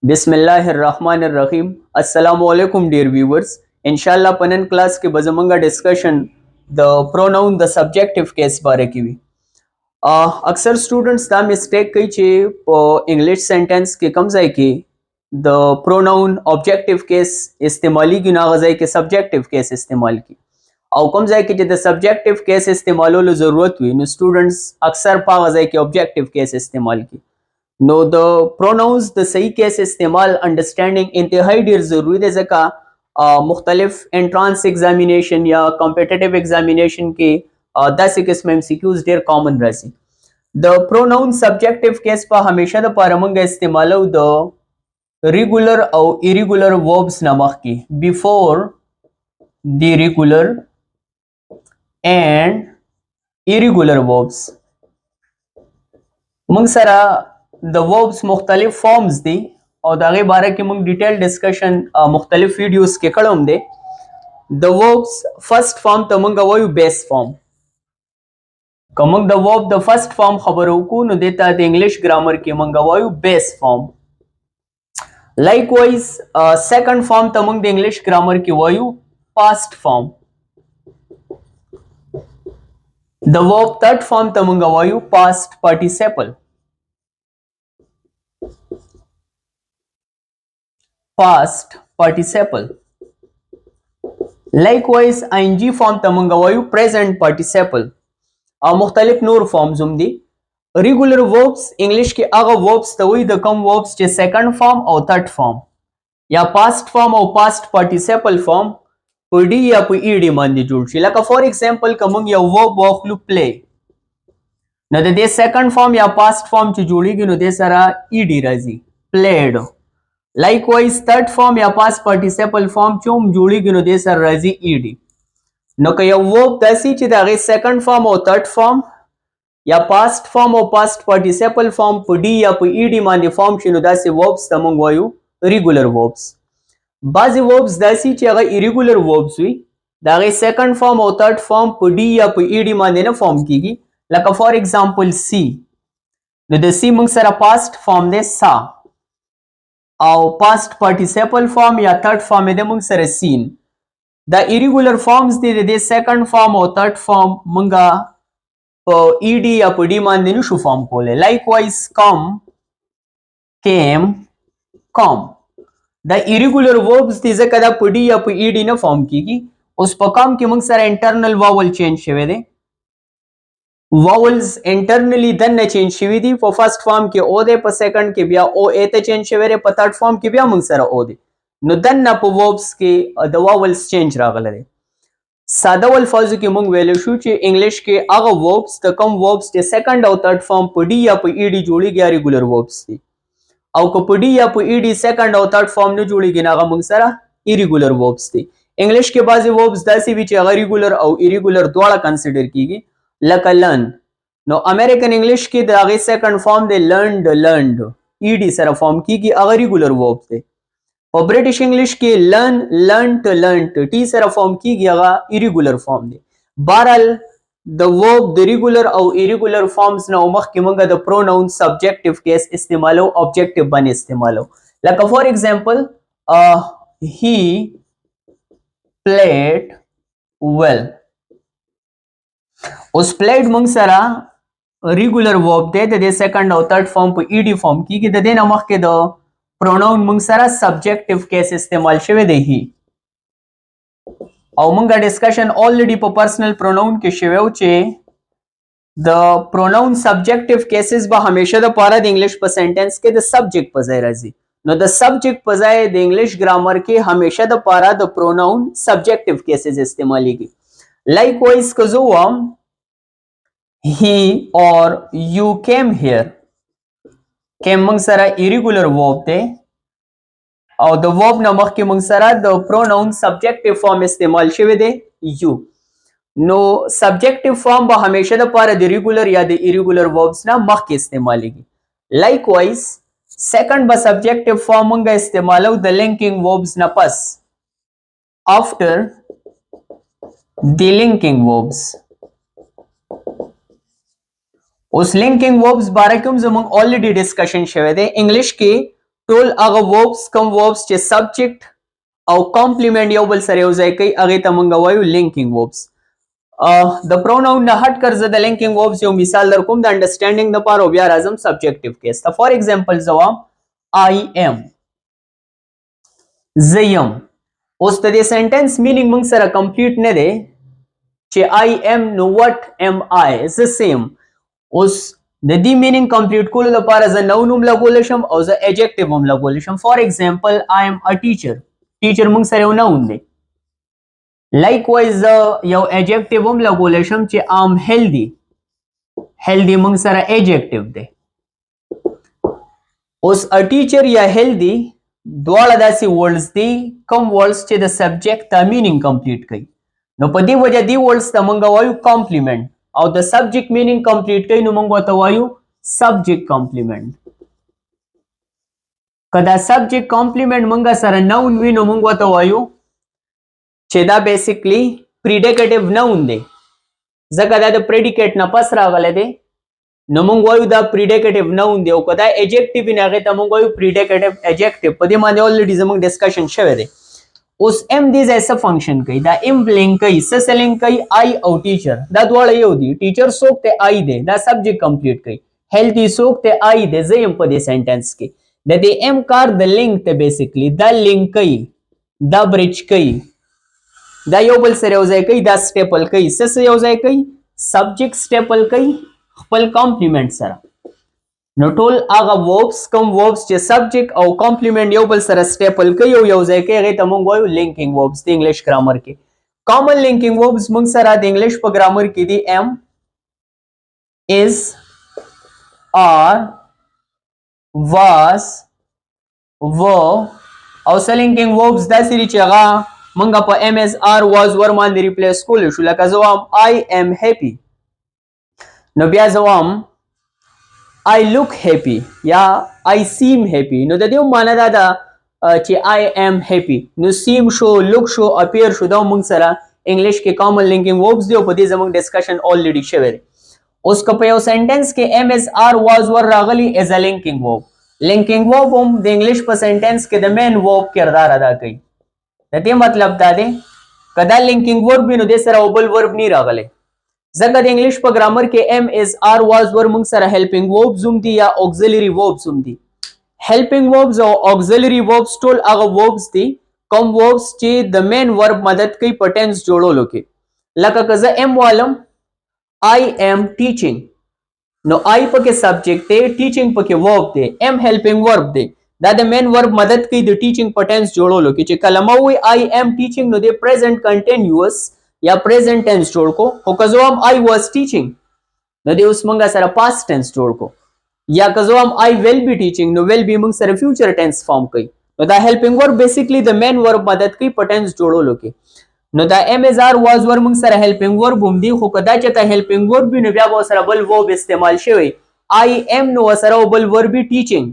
बिस्मिल्लाहिर्रहमानिर्रहीम अस्सलामुअलैकुम dear viewers इंशाल्लाह पनन क्लास के बजमंगा discussion the pronoun the subjective case बारे की भी अक्सर स्टूडेंट्स दा मिस्टेक कई चे इंग्लिश सेंटेंस के कम जाए कि द प्रोनाउन ऑब्जेक्टिव केस इस्तेमाली की ना गजाई के सब्जेक्टिव केस इस्तेमाल की और कम जाए कि द सब्जेक्टिव केस इस्तेमाल लो जरूरत हुई न स्टूडेंट्स अक्सर पा गजाई के ऑब्जेक्टिव केस इस्तेमाल की नो द प्रोनाउंस द सही केस इस्तेमाल अंडरस्टैंडिंग इंतहाई ढेर ज़रूरी है ज़का मुख्तलिफ एंट्रांस एग्जामिनेशन या कॉम्पिटिटिव एग्जामिनेशन के 10 किस्म एमसीक्यूज ढेर कॉमन रहसी द प्रोनाउन सब्जेक्टिव केस पर हमेशा द पारमंग इस्तेमाल द रेगुलर और इरेगुलर वर्ब्स नमक की before the regular and irregular verbs मंग सरा द वर्ब्स मुख्तलिफ फॉर्म्स दी और दागे बारे के मंग डिटेल डिस्कशन मुख्तलिफ वीडियोस के कड़म दे द वर्ब्स फर्स्ट फॉर्म तमंग वयु बेस फॉर्म कमंग द वर्ब द फर्स्ट फॉर्म खबरों को न देता है इंग्लिश ग्रामर के मंग वयु base form likewise second form तमंग द इंग्लिश ग्रामर की वयु पास्ट फॉर्म द वर्ब थर्ड फॉर्म तमंग वयु past participle past participle. Likewise, ing form तमंगवायु present participle. मुख्तलिफ नूर फॉर्म्स दी रेगुलर वर्ब्स इंग्लिश के अगर वर्ब्स तो वही द कम वर्ब्स जे सेकंड फॉर्म और थर्ड फॉर्म या पास्ट फॉर्म और पास्ट पार्टिसिपल फॉर्म पुडी या पुईडी मान दी जुड़ लाइक फॉर एग्जांपल कमंग या वर्ब वॉकलू प्ले न दे सेकंड फॉर्म या पास्ट फॉर्म च जुड़ी गी न दे सारा ईडी राजी प्लेड लाइकवाइज थर्ड फॉर्म या पास्ट पार्टिसिपल फॉर्म चुम जुड़ी गिनो दे सर राजी ईडी नो कया वर्ब दसी च दागे सेकंड फॉर्म और थर्ड फॉर्म या पास्ट फॉर्म और पास्ट पार्टिसिपल फॉर्म पुडी या पुईडी मान दे फॉर्म छिनो दासे वर्ब्स तमंग वायु रेगुलर वर्ब्स बाजी वर्ब्स दसी च अगर इरेगुलर वर्ब्स हुई दागे सेकंड फॉर्म और थर्ड फॉर्म पुडी या पुईडी मान दे ना फॉर्म कीगी लाइक फॉर एग्जांपल सी नो दे सी मंग सरा पास्ट फॉर्म दे सा और पास्ट पार्टिसिपल फॉर्म या थर्ड फॉर्म में मंग सर सीन द इरेगुलर फॉर्म्स दे सेकंड फॉर्म और थर्ड फॉर्म मंगा ईडी या पुडी मान देनु शु फॉर्म कोले लाइकवाइज कम केम कम द इरेगुलर वर्ब्स दे कदा पुडी या पुईडी ना फॉर्म की उस पर कम की मंग सर इंटरनल वावल चेंज शवे दे वावल्स इंटरनली दन ने चेंज शिवी दी फॉर फर्स्ट फॉर्म के ओ दे पर सेकंड के बिया ओ ए ते चेंज शिवेरे पर थर्ड फॉर्म के बिया मंग सरा ओ दे नो दन ना पर वर्ब्स के द वावल्स चेंज रागल दे सादा अल्फाज के मंग वेले शु चे इंग्लिश के अगर वर्ब्स द कम वर्ब्स के सेकंड और थर्ड फॉर्म पुडी या पुईडी जोड़ी गया रेगुलर वर्ब्स थी और को पुडी या पुईडी सेकंड और थर्ड फॉर्म ने जोड़ी गिना मंग सरा इरेगुलर वर्ब्स थी इंग्लिश के बाजी वर्ब्स दसी भी चे अगर रेगुलर और इरेगुलर दोड़ा कंसीडर कीगी like a learn. Now American English की दागे सेकंड फॉर्म दे learned ईडी सरा फॉर्म की अगर रेगुलर वर्ब थे और ब्रिटिश इंग्लिश के learnt टी सरा फॉर्म की अगर इरेगुलर फॉर्म दे बहरहाल द वर्ब द रेगुलर और इरेगुलर फॉर्म्स ना उमख के मंगा द प्रोनाउन सब्जेक्टिव केस इस्तेमालो ऑब्जेक्टिव बने इस्तेमालो like for example he played well उस प्लेड मंग सरा रेगुलर वर्ब दे सेकंड और थर्ड फॉर्म पर ईडी फॉर्म की दे नमक के दो प्रोनाउन मंग सरा सब्जेक्टिव केस इस्तेमाल शवे दे ही और मंगा डिस्कशन ऑलरेडी पर पर्सनल प्रोनाउन के शवे उचे द प्रोनाउन सब्जेक्टिव केसेस बा हमेशा द पारा द इंग्लिश पर सेंटेंस के द सब्जेक्ट पर जायराजी नो द सब्जेक्ट पर जाए द इंग्लिश ग्रामर के हमेशा द पारा द प्रोनाउन सब्जेक्टिव केसेस इस्तेमाल की Likewise, Kazuwa, he or you came here. Came मंग सरा irregular verb थे और the verb नमक के मंग सरा the pronoun subjective form इस्तेमाल शवे दे you. No subjective form बा हमेशा द पारा the regular या the irregular verbs ना मख के इस्तेमाल की. Likewise, second बा subjective form मंगा इस्तेमाल हो the linking verbs ना पस after the linking verbs उस लिंकिंग वर्ब्स बारे क्यों जमंग ऑलरेडी डिस्कशन शवे दे इंग्लिश के ټول هغه verbs کم verbs چې subject او complement یو بل سره یو ځای کوي هغه ته موږ وایو linking verbs. د pronoun نه هټ کر زه د linking verbs یو مثال در کوم د understanding د پاره او بیا راځم subjective case ته. فار ایگزامپل زوام I am زه یم. اوس د دې سنټنس مینینګ موږ سره کمپلیټ نه دی چې I am نو what am I زه سیم. اوس د دې مینینګ کمپلیټ کولو لپاره زه نو نوم لګول شم او زه ایجیکټیو هم لګول شم. فار ایگزامپل I am a teacher. ټیچر موږ سره یو نون دی. لایک وایز یو ایجیکټیو هم لګول شم چې I am healthy. healthy موږ سره ایجیکټیو دی. اوس a teacher یا healthy دواړه داسې ورډز دي کوم ورډز چې د سبجیکټ ته مینینګ کمپلیټ کوي. نو په دې وجه دی ورډز ته موږ وایو کمپلیمنٹ او د سبجیکټ مینینګ کمپلیټ کوي نو موږ ورته وایو سبجیکټ کمپلیمنٹ. کدا سبجیکټ کمپلیمنٹ موږ سره نون وي نو موږ ورته وایو چې دا بیسیکلی پریډیکټیو نون دی ځکه دا د پریډیکیټ نه پس راغلی دی نو موږ وایو دا پریډیکټیو نون دی او کدا ایجیکټیو نه هغه ته موږ وایو پریډیکټیو ایجیکټیو. په دې باندې الریډي زموږ ډسکشن شوی دی. اوس ام دې ځای څه فنکشن کوي دا ام لینک کوي څه لینک کوي I او ټیچر دا دواړه یو دي. ټیچر څوک ته I دی دا سبجیکټ کمپلیټ کوي. هیلثي څوک ته I دی زه یم په دې سنټنس کې د دې ام کار د لینک ته بیسیکلی دا لینک کوي دا برج کوي دا یو بل سره یو ځای کوي دا سټیپل کوي څه یو ځای کوي سبجیکټ سټیپل کوي خپل کمپلیمنٹ سره. نو ټول هغه verbs کوم verbs چې سبجیکټ او کمپلیمنٹ یو بل سره سټیپل کوي او یو ځای کوي هغه ته موږ وایو linking verbs د انګلیش ګرامر کې. کامن linking verbs موږ سره د انګلیش په ګرامر کې دي am is are was were او څه linking verbs داسې دي چې هغه موږ په am is are was were باندې ریپلیس کولی شو. لکه زه وایم I am happy نو بیا زه وایم I look happy یا I seem happy. نو د دې معنی دا ده چې I am happy نو seem شو look شو appear شو دا موږ سره انګلیش کې کامن linking verbs دی او په دې زموږ ډسکشن الریډي شوی دی. اوس که په یو سنټنس کې am is are was were راغلی as a linking verb. linking verb هم د انګلیش په سنټنس کې د مین verb کردار ادا کوي. د دې مطلب دا دی کدا linking verb وي نو د سره بل verb نه راغلی ځکه د انګلیش په ګرامر کې am is are was were موږ سره helping verbs هم دي یا auxiliary verbs هم دي. helping verbs او auxiliary verbs ټول هغه verbs دي کوم verbs چې د main verb مدد کوي په tense جوړولو کې. لکه که زه am والم I am teaching نو I پکې subject دی teaching پکې verb دی am helping verb دی دا د main verb مدد کوي د teaching په tense جوړولو کې. چې کلمه وي I am teaching نو د present continuous یا present tense جوړ کو خو که زه وایم I was teaching نو د اوس موږ سره past tense جوړ کو یا که زه وایم I will be teaching نو will be موږ سره future tense فارم کوي. نو دا helping verb بیسیکلی د main verb مدد کوي په tense جوړولو کې. نو دا am is are was were موږ سره helping verb هم دي خو که دا چې ته helping verb وي نو بیا به سره بل verb استعمال شوی I am نو سره بل verb teaching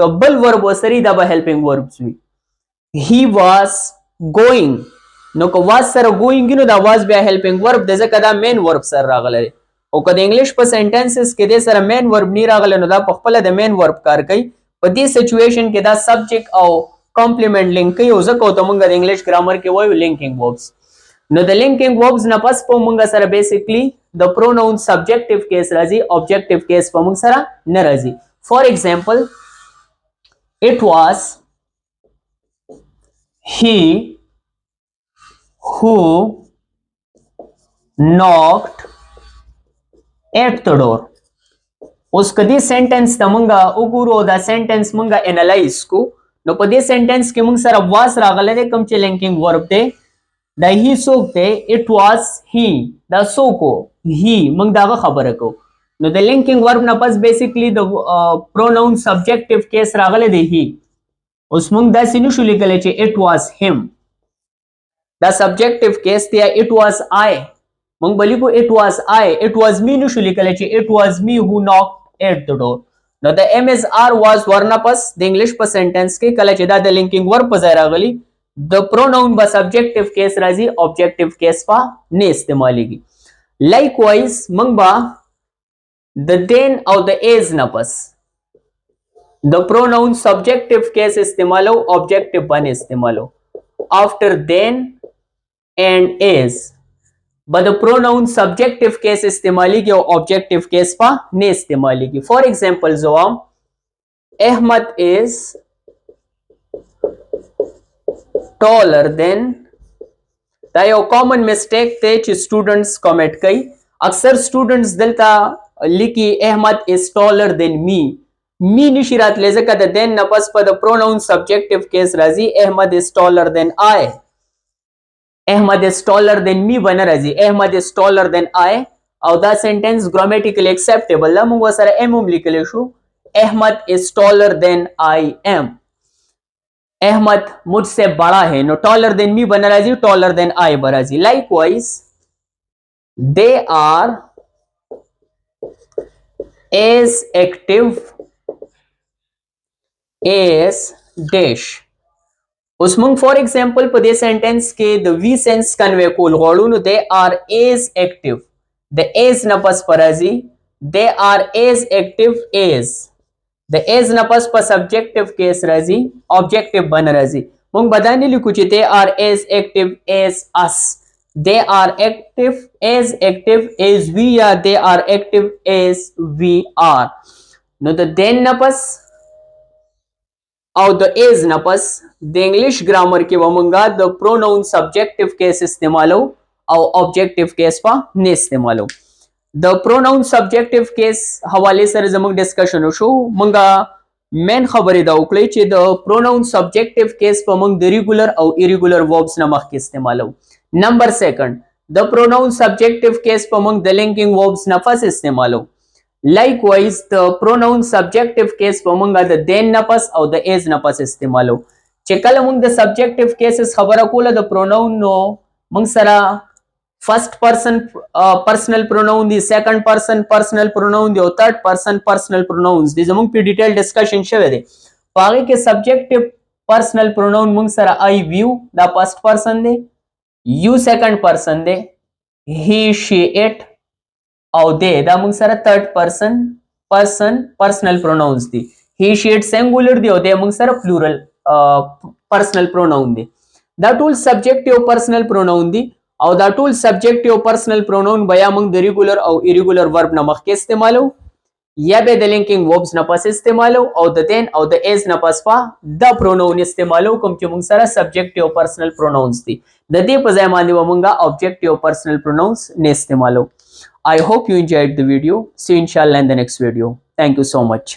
که بل verb سره دا به helping verbs وي. he was going نو که was سره going نو دا was بیا helping verb د ځکه دا main verb سره راغلی او که د انګلیش په سنټنسز کې د سره main verb نه راغلی نو دا په خپل د main verb کار کوي. په دې سچويشن کې دا سبجیکټ او کمپلیمنٹ لینک کوي او ځکه ته موږ د انګلیش ګرامر کې وایو linking verbs. نو د linking verbs نه پس په موږ سره بیسیکلی د pronoun subjective case راځي objective case په موږ سره نه راځي. فار ایگزامپل it was he who knocked at the door. اوس کدي سنټنس ته مونږه وګورو دا سنټنس مونږه انالایز کو نو په دې سنټنس کې مونږ سره was راغلی دی کوم چې لینکینګ ورب دی دا he څوک دی it was he دا څوک he مونږ دا خبره کو نو د لینکینګ ورب نه پس بیسیکلی د پروناون سبجیکټیو کیس راغلی دی he. اوس مونږ دا سینو شو لیکلی چې it was him دا سبجیکټیو کیس دی it was I مونږ بلیکو it was I it was me نو شو لیکلی چې it was me who knocked at the door. نو د am is are was ورنه پس د انګلیش په سنټنس کې کله چې دا د لینکینګ ورب په ځای راغلی د پروناون به سبجیکټیو کیس راځي اوبجیکټیو کیس په نه استعمالیږي. لایک وایز مونږ به د دین او د ایز نه پس the pronoun subjective case इस्तेमाल हो, objective one इस्तेमाल हो after than and is. But pronoun subjective case इस्तेमाली की और objective case पा ने इस्तेमाली की। फॉर एग्जांपल जो हम अहमद इज टॉलर देन, दा यो कॉमन मिस्टेक थे च स्टूडेंट्स कमिट कई। अक्सर स्टूडेंट्स दिलता लिखी Ahmad is taller than me निशिरात ले जका देन नपस पर द प्रोनाउन सब्जेक्टिव केस राजी Ahmad is taller than I. Ahmad is taller than me बना राजी Ahmad is taller than I. और द सेंटेंस ग्रामेटिकली एक्सेप्टेबल ला मुंगो सारा एम लिख ले शू Ahmad is taller than I am. अहमद मुझसे बड़ा है, नो टॉलर देन मी बना राजी टॉलर देन आई बराजी। Likewise they are as active as dash. उसमें फॉर एग्जांपल पर दे सेंटेंस के द वी सेंस कन्वे कोल गोड़ू they are as active, the as नपस पराजी they are as active as, the as नपस पर सब्जेक्टिव केस राजी ऑब्जेक्टिव बन राजी। मुंग बताने लिखू ची they are as active as us, they are active as we या they are active as we are. नो द देन नपस और द एज नपस द इंग्लिश ग्रामर के वमंगा द प्रोनाउन सब्जेक्टिव केस इस्तेमाल हो और ऑब्जेक्टिव केस पा ने इस्तेमाल हो। द प्रोनाउन सब्जेक्टिव केस हवाले से जमंग डिस्कशन हो शो मंगा मेन खबर दा उकले चे द प्रोनाउन सब्जेक्टिव केस पर मंग द रेगुलर और इरेगुलर वर्ब्स नमक के इस्तेमाल हो। Number second the pronoun subjective case पर मंग द लिंकिंग वर्ब्स नफस इस्तेमाल हो। Likewise, the pronoun subjective case पमंगा the then नपस और the is नपस इस्तेमाल हो। चेकल मंग the subjective cases खबर अकोला the pronoun नो मंग सरा first person personal pronoun दी, second person personal pronoun दी और third person personal pronouns दी जमंग पे डिटेल डिस्कशन शवे दे। पागे के subjective personal pronoun मंग सरा I view the first person they, you second person they, he she it और दे दा मंग सारा थर्ड पर्सन पर्सनल प्रोनाउंस दी। ही शी इट सिंगुलर दी और दे मंग सारा प्लूरल पर्सनल प्रोनाउन दी। द टूल सब्जेक्टिव पर्सनल प्रोनाउन दी और द टूल सब्जेक्टिव पर्सनल प्रोनाउन बया मंग द रेगुलर और इरेगुलर वर्ब नमक के इस्तेमाल हो या बे द लिंकिंग वर्ब्स नपस इस्तेमाल हो और द देन और द एज नपस पा द प्रोनाउन इस्तेमाल हो कम के मंग सारा subjective personal pronouns the. The they पजाय माने वमंगा ऑब्जेक्टिव पर्सनल प्रोनाउंस ने इस्तेमाल हो। I hope you enjoyed the video. See you inshallah in the next video. Thank you so much.